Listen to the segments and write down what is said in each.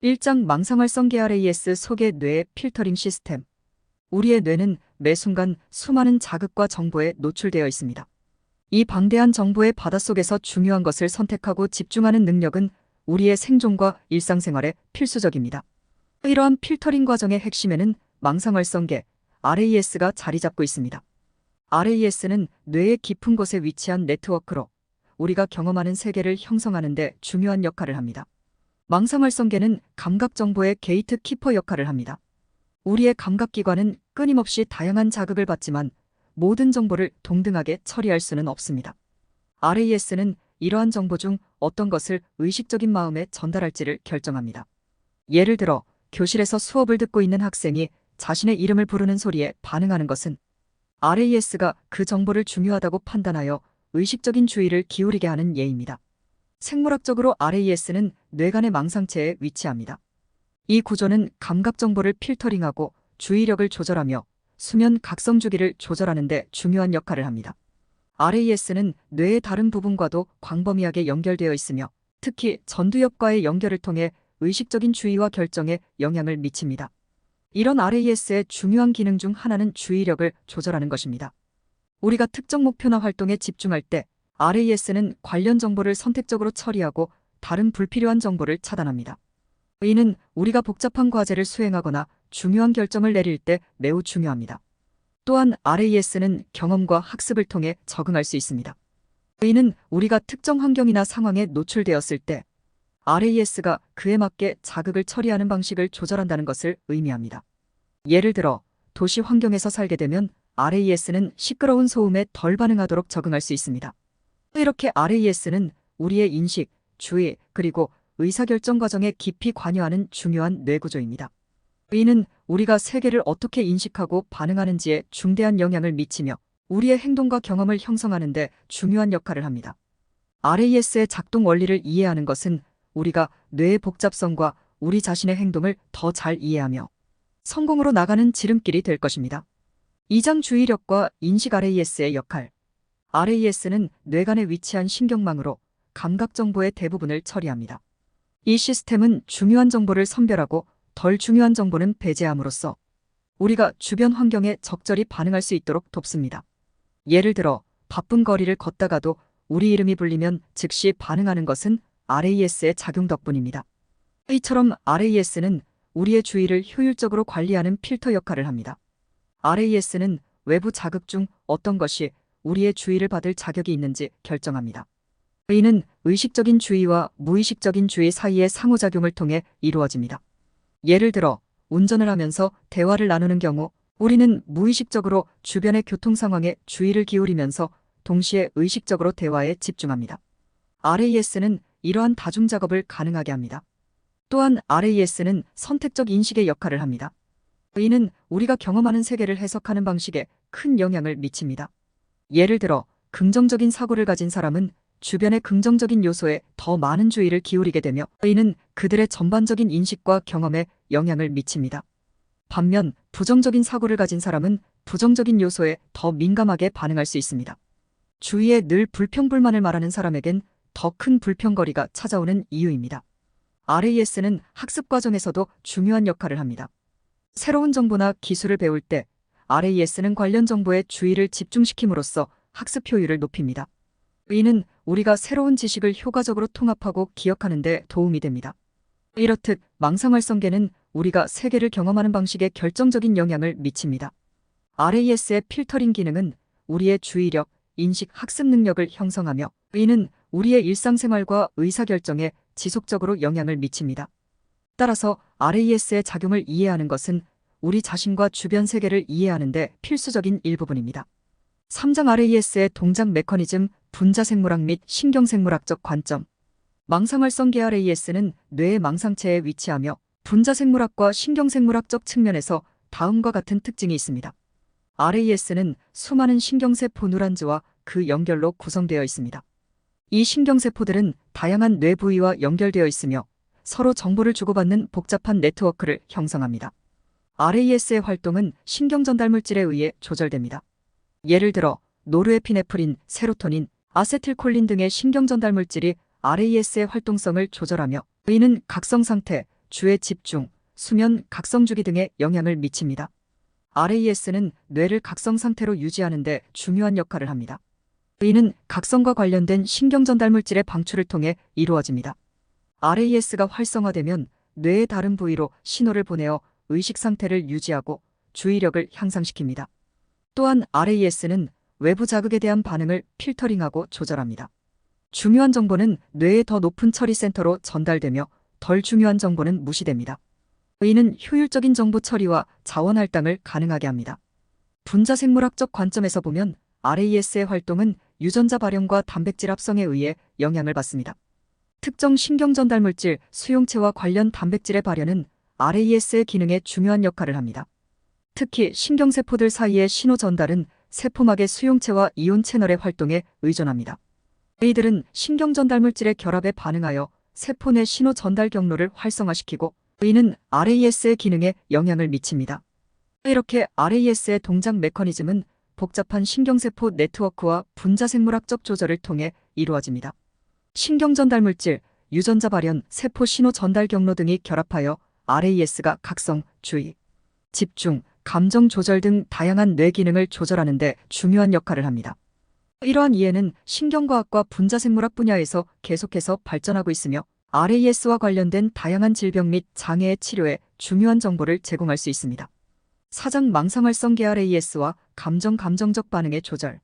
1장 망상활성계 RAS 속의 뇌의 필터링 시스템. 우리의 뇌는 매 순간 수많은 자극과 정보에 노출되어 있습니다. 이 방대한 정보의 바닷속에서 중요한 것을 선택하고 집중하는 능력은 우리의 생존과 일상생활에 필수적입니다. 이러한 필터링 과정의 핵심에는 망상활성계 RAS가 자리 잡고 있습니다. RAS는 뇌의 깊은 곳에 위치한 네트워크로 우리가 경험하는 세계를 형성하는 데 중요한 역할을 합니다. 망상활성계는 감각 정보의 게이트 키퍼 역할을 합니다. 우리의 감각기관은 끊임없이 다양한 자극을 받지만 모든 정보를 동등하게 처리할 수는 없습니다. RAS는 이러한 정보 중 어떤 것을 의식적인 마음에 전달할지를 결정합니다. 예를 들어 교실에서 수업을 듣고 있는 학생이 자신의 이름을 부르는 소리에 반응하는 것은 RAS가 그 정보를 중요하다고 판단하여 의식적인 주의를 기울이게 하는 예입니다. 생물학적으로 RAS는 뇌간의 망상체에 위치합니다. 이 구조는 감각 정보를 필터링하고 주의력을 조절하며 수면 각성 주기를 조절하는 데 중요한 역할을 합니다. RAS는 뇌의 다른 부분과도 광범위하게 연결되어 있으며 특히 전두엽과의 연결을 통해 의식적인 주의와 결정에 영향을 미칩니다. 이런 RAS의 중요한 기능 중 하나는 주의력을 조절하는 것입니다. 우리가 특정 목표나 활동에 집중할 때 RAS는 관련 정보를 선택적으로 처리하고 다른 불필요한 정보를 차단합니다. 이는 우리가 복잡한 과제를 수행하거나 중요한 결정을 내릴 때 매우 중요합니다. 또한 RAS는 경험과 학습을 통해 적응할 수 있습니다. 이는 우리가 특정 환경이나 상황에 노출되었을 때 RAS가 그에 맞게 자극을 처리하는 방식을 조절한다는 것을 의미합니다. 예를 들어 도시 환경에서 살게 되면 RAS는 시끄러운 소음에 덜 반응하도록 적응할 수 있습니다. 이렇게 RAS는 우리의 인식, 주의, 그리고 의사결정 과정에 깊이 관여하는 중요한 뇌구조입니다. 이는 우리가 세계를 어떻게 인식하고 반응하는지에 중대한 영향을 미치며 우리의 행동과 경험을 형성하는 데 중요한 역할을 합니다. RAS의 작동 원리를 이해하는 것은 우리가 뇌의 복잡성과 우리 자신의 행동을 더 잘 이해하며 성공으로 나가는 지름길이 될 것입니다. 2장 주의력과 인식 RAS의 역할. RAS는 뇌간에 위치한 신경망으로 감각 정보의 대부분을 처리합니다. 이 시스템은 중요한 정보를 선별하고 덜 중요한 정보는 배제함으로써 우리가 주변 환경에 적절히 반응할 수 있도록 돕습니다. 예를 들어 바쁜 거리를 걷다가도 우리 이름이 불리면 즉시 반응하는 것은 RAS의 작용 덕분입니다. 이처럼 RAS는 우리의 주의를 효율적으로 관리하는 필터 역할을 합니다. RAS는 외부 자극 중 어떤 것이 우리의 주의를 받을 자격이 있는지 결정합니다. 이는 의식적인 주의와 무의식적인 주의 사이의 상호작용을 통해 이루어집니다. 예를 들어 운전을 하면서 대화를 나누는 경우 우리는 무의식적으로 주변의 교통 상황에 주의를 기울이면서 동시에 의식적으로 대화에 집중합니다. RAS는 이러한 다중 작업을 가능하게 합니다. 또한 RAS는 선택적 인식의 역할을 합니다. 이는 우리가 경험하는 세계를 해석하는 방식에 큰 영향을 미칩니다. 예를 들어 긍정적인 사고를 가진 사람은 주변의 긍정적인 요소에 더 많은 주의를 기울이게 되며 이는 그들의 전반적인 인식과 경험에 영향을 미칩니다. 반면 부정적인 사고를 가진 사람은 부정적인 요소에 더 민감하게 반응할 수 있습니다. 주위에 늘 불평불만을 말하는 사람에겐 더 큰 불평거리가 찾아오는 이유입니다. RAS는 학습 과정에서도 중요한 역할을 합니다. 새로운 정보나 기술을 배울 때 RAS는 관련 정보에 주의를 집중시킴으로써 학습 효율을 높입니다. 이는 우리가 새로운 지식을 효과적으로 통합하고 기억하는 데 도움이 됩니다. 이렇듯 망상활성계는 우리가 세계를 경험하는 방식에 결정적인 영향을 미칩니다. RAS의 필터링 기능은 우리의 주의력, 인식, 학습 능력을 형성하며 이는 우리의 일상생활과 의사결정에 지속적으로 영향을 미칩니다. 따라서 RAS의 작용을 이해하는 것은 우리 자신과 주변 세계를 이해하는 데 필수적인 일부분입니다. 3장 RAS의 동작 메커니즘, 분자생물학 및 신경생물학적 관점. 망상활성계 RAS는 뇌의 망상체에 위치하며 분자생물학과 신경생물학적 측면에서 다음과 같은 특징이 있습니다. RAS는 수많은 신경세포 누란즈와 그 연결로 구성되어 있습니다. 이 신경세포들은 다양한 뇌 부위와 연결되어 있으며 서로 정보를 주고받는 복잡한 네트워크를 형성합니다. RAS의 활동은 신경전달물질에 의해 조절됩니다. 예를 들어 노르에피네프린, 세로토닌, 아세틸콜린 등의 신경전달물질이 RAS의 활동성을 조절하며 이는 각성 상태, 주의 집중, 수면, 각성주기 등에 영향을 미칩니다. RAS는 뇌를 각성 상태로 유지하는 데 중요한 역할을 합니다. 이는 각성과 관련된 신경전달 물질의 방출을 통해 이루어집니다. RAS가 활성화되면 뇌의 다른 부위로 신호를 보내어 의식 상태를 유지하고 주의력을 향상시킵니다. 또한 RAS는 외부 자극에 대한 반응을 필터링하고 조절합니다. 중요한 정보는 뇌의 더 높은 처리 센터로 전달되며 덜 중요한 정보는 무시됩니다. 이는 효율적인 정보 처리와 자원 할당을 가능하게 합니다. 분자생물학적 관점에서 보면 RAS의 활동은 유전자 발현과 단백질 합성에 의해 영향을 받습니다. 특정 신경전달 물질, 수용체와 관련 단백질의 발현은 RAS의 기능에 중요한 역할을 합니다. 특히 신경세포들 사이의 신호 전달은 세포막의 수용체와 이온 채널의 활동에 의존합니다. 이들은 신경전달 물질의 결합에 반응하여 세포 내 신호 전달 경로를 활성화시키고 이는 RAS의 기능에 영향을 미칩니다. 이렇게 RAS의 동작 메커니즘은 복잡한 신경세포 네트워크와 분자생물학적 조절을 통해 이루어집니다. 신경전달 물질, 유전자 발현, 세포 신호 전달 경로 등이 결합하여 RAS가 각성, 주의, 집중, 감정 조절 등 다양한 뇌 기능을 조절하는 데 중요한 역할을 합니다. 이러한 이해는 신경과학과 분자생물학 분야에서 계속해서 발전하고 있으며 RAS와 관련된 다양한 질병 및 장애의 치료에 중요한 정보를 제공할 수 있습니다. 사장 망상활성계 RAS와 감정적 반응의 조절.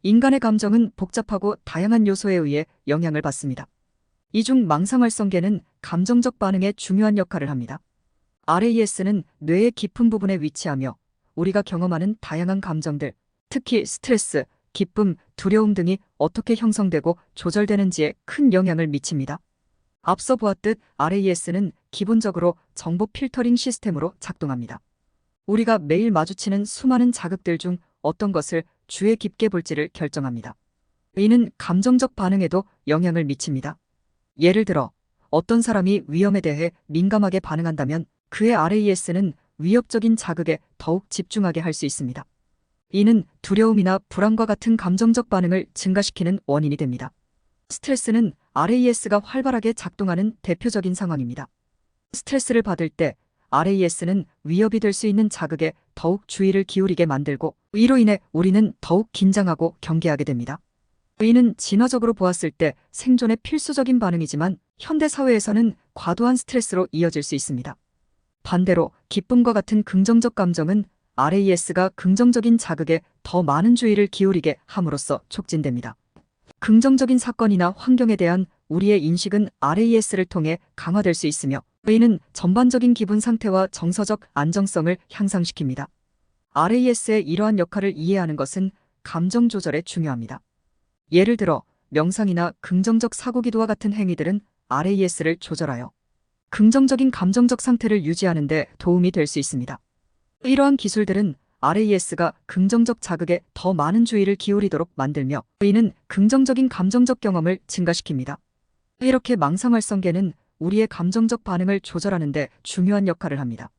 인간의 감정은 복잡하고 다양한 요소에 의해 영향을 받습니다. 이 중 망상활성계는 감정적 반응에 중요한 역할을 합니다. RAS는 뇌의 깊은 부분에 위치하며 우리가 경험하는 다양한 감정들, 특히 스트레스, 기쁨, 두려움 등이 어떻게 형성되고 조절되는지에 큰 영향을 미칩니다. 앞서 보았듯 RAS는 기본적으로 정보 필터링 시스템으로 작동합니다. 우리가 매일 마주치는 수많은 자극들 중 어떤 것을 주의 깊게 볼지를 결정합니다. 이는 감정적 반응에도 영향을 미칩니다. 예를 들어 어떤 사람이 위험에 대해 민감하게 반응한다면 그의 RAS는 위협적인 자극에 더욱 집중하게 할 수 있습니다. 이는 두려움이나 불안과 같은 감정적 반응을 증가시키는 원인이 됩니다. 스트레스는 RAS가 활발하게 작동하는 대표적인 상황입니다. 스트레스를 받을 때 RAS는 위협이 될 수 있는 자극에 더욱 주의를 기울이게 만들고 이로 인해 우리는 더욱 긴장하고 경계하게 됩니다. 이는 진화적으로 보았을 때 생존의 필수적인 반응이지만 현대 사회에서는 과도한 스트레스로 이어질 수 있습니다. 반대로 기쁨과 같은 긍정적 감정은 RAS가 긍정적인 자극에 더 많은 주의를 기울이게 함으로써 촉진됩니다. 긍정적인 사건이나 환경에 대한 우리의 인식은 RAS를 통해 강화될 수 있으며 이는 전반적인 기분 상태와 정서적 안정성을 향상시킵니다. RAS의 이러한 역할을 이해하는 것은 감정 조절에 중요합니다. 예를 들어 명상이나 긍정적 사고기도와 같은 행위들은 RAS를 조절하여 긍정적인 감정적 상태를 유지하는 데 도움이 될 수 있습니다. 이러한 기술들은 RAS가 긍정적 자극에 더 많은 주의를 기울이도록 만들며 이는 긍정적인 감정적 경험을 증가시킵니다. 이렇게 망상활성계는 우리의 감정적 반응을 조절하는 데 중요한 역할을 합니다.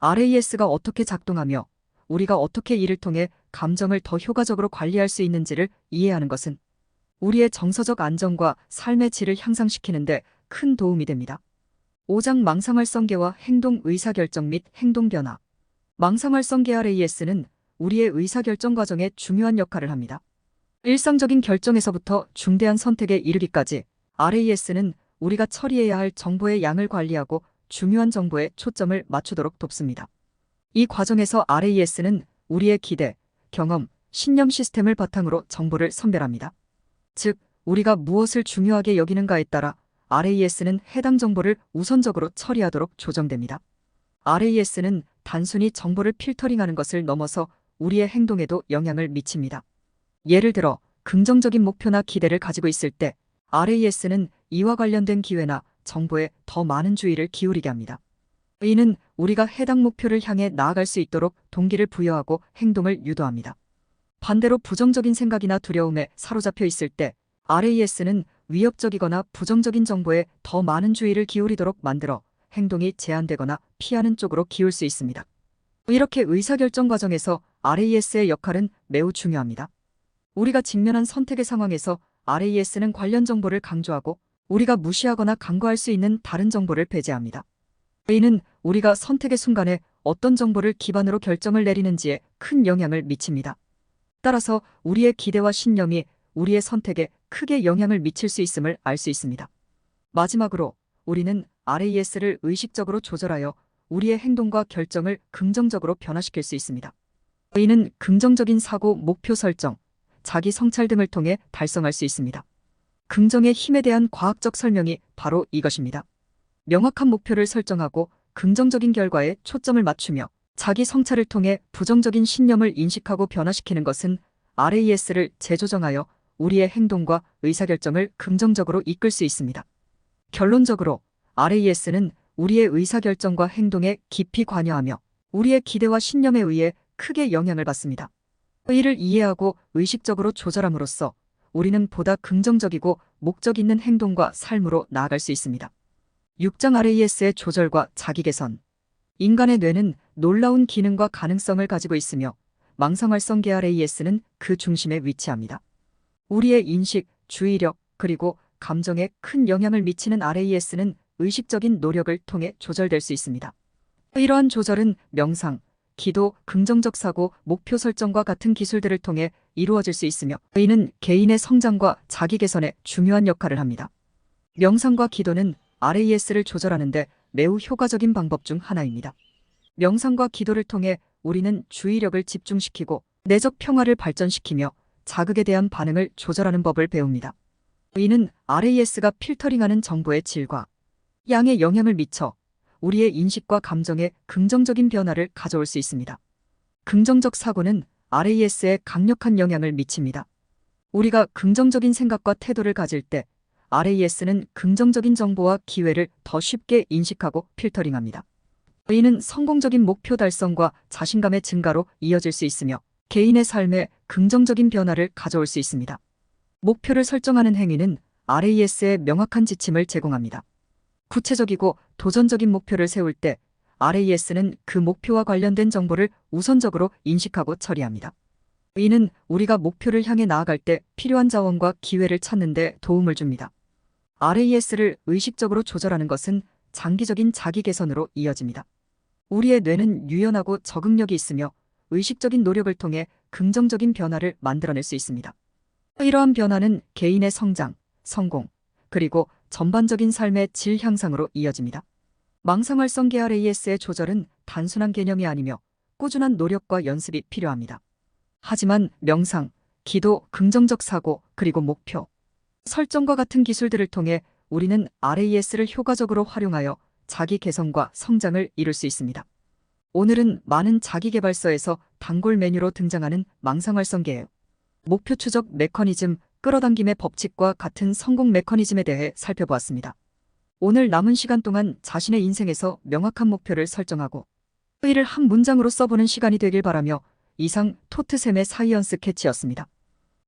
RAS가 어떻게 작동하며 우리가 어떻게 이를 통해 감정을 더 효과적으로 관리할 수 있는지를 이해하는 것은 우리의 정서적 안정과 삶의 질을 향상시키는 데 큰 도움이 됩니다. 5장 망상활성계와 행동 의사결정 및 행동 변화. 망상활성계 RAS는 우리의 의사결정 과정에 중요한 역할을 합니다. 일상적인 결정에서부터 중대한 선택에 이르기까지 RAS는 우리가 처리해야 할 정보의 양을 관리하고 중요한 정보에 초점을 맞추도록 돕습니다. 이 과정에서 RAS는 우리의 기대, 경험, 신념 시스템을 바탕으로 정보를 선별합니다. 즉, 우리가 무엇을 중요하게 여기는가에 따라 RAS는 해당 정보를 우선적으로 처리하도록 조정됩니다. RAS는 단순히 정보를 필터링하는 것을 넘어서 우리의 행동에도 영향을 미칩니다. 예를 들어 긍정적인 목표나 기대를 가지고 있을 때 RAS는 이와 관련된 기회나 정보에 더 많은 주의를 기울이게 합니다. 이는 우리가 해당 목표를 향해 나아갈 수 있도록 동기를 부여하고 행동을 유도합니다. 반대로 부정적인 생각이나 두려움에 사로잡혀 있을 때 RAS는 위협적이거나 부정적인 정보에 더 많은 주의를 기울이도록 만들어 행동이 제한되거나 피하는 쪽으로 기울 수 있습니다. 이렇게 의사결정 과정에서 RAS의 역할은 매우 중요합니다. 우리가 직면한 선택의 상황에서 RAS는 관련 정보를 강조하고 우리가 무시하거나 간과할 수 있는 다른 정보를 배제합니다. 이는 우리가 선택의 순간에 어떤 정보를 기반으로 결정을 내리는지에 큰 영향을 미칩니다. 따라서 우리의 기대와 신념이 우리의 선택에 크게 영향을 미칠 수 있음을 알 수 있습니다. 마지막으로 우리는 RAS를 의식적으로 조절하여 우리의 행동과 결정을 긍정적으로 변화시킬 수 있습니다. 이는 긍정적인 사고, 목표 설정, 자기 성찰 등을 통해 달성할 수 있습니다. 긍정의 힘에 대한 과학적 설명이 바로 이것입니다. 명확한 목표를 설정하고 긍정적인 결과에 초점을 맞추며 자기 성찰을 통해 부정적인 신념을 인식하고 변화시키는 것은 RAS를 재조정하여 우리의 행동과 의사결정을 긍정적으로 이끌 수 있습니다. 결론적으로 RAS는 우리의 의사결정과 행동에 깊이 관여하며 우리의 기대와 신념에 의해 크게 영향을 받습니다. 이를 이해하고 의식적으로 조절함으로써 우리는 보다 긍정적이고 목적 있는 행동과 삶으로 나아갈 수 있습니다. 6장 RAS의 조절과 자기개선. 인간의 뇌는 놀라운 기능과 가능성을 가지고 있으며 망상활성계 RAS는 그 중심에 위치합니다. 우리의 인식, 주의력, 그리고 감정에 큰 영향을 미치는 RAS는 의식적인 노력을 통해 조절될 수 있습니다. 이러한 조절은 명상, 기도, 긍정적 사고, 목표 설정과 같은 기술들을 통해 이루어질 수 있으며 이는 개인의 성장과 자기 개선에 중요한 역할을 합니다. 명상과 기도는 RAS를 조절하는 데 매우 효과적인 방법 중 하나입니다. 명상과 기도를 통해 우리는 주의력을 집중시키고 내적 평화를 발전시키며 자극에 대한 반응을 조절하는 법을 배웁니다. 이는 RAS가 필터링하는 정보의 질과 양에 영향을 미쳐 우리의 인식과 감정에 긍정적인 변화를 가져올 수 있습니다. 긍정적 사고는 RAS에 강력한 영향을 미칩니다. 우리가 긍정적인 생각과 태도를 가질 때 RAS는 긍정적인 정보와 기회를 더 쉽게 인식하고 필터링합니다. 이는 성공적인 목표 달성과 자신감의 증가로 이어질 수 있으며 개인의 삶에 긍정적인 변화를 가져올 수 있습니다. 목표를 설정하는 행위는 RAS에 명확한 지침을 제공합니다. 구체적이고 도전적인 목표를 세울 때 RAS는 그 목표와 관련된 정보를 우선적으로 인식하고 처리합니다. 이는 우리가 목표를 향해 나아갈 때 필요한 자원과 기회를 찾는 데 도움을 줍니다. RAS를 의식적으로 조절하는 것은 장기적인 자기 개선으로 이어집니다. 우리의 뇌는 유연하고 적응력이 있으며 의식적인 노력을 통해 긍정적인 변화를 만들어낼 수 있습니다. 이러한 변화는 개인의 성장, 성공, 그리고 전반적인 삶의 질 향상으로 이어집니다. 망상활성계 RAS의 조절은 단순한 개념이 아니며 꾸준한 노력과 연습이 필요합니다. 하지만 명상, 기도, 긍정적 사고, 그리고 목표 설정과 같은 기술들을 통해 우리는 RAS를 효과적으로 활용하여 자기 개선과 성장을 이룰 수 있습니다. 오늘은 많은 자기계발서에서 단골 메뉴로 등장하는 망상활성계예요. 목표 추적 메커니즘, 끌어당김의 법칙과 같은 성공 메커니즘에 대해 살펴보았습니다. 오늘 남은 시간 동안 자신의 인생에서 명확한 목표를 설정하고 이를 한 문장으로 써보는 시간이 되길 바라며 이상 토트샘의 사이언스 캐치였습니다.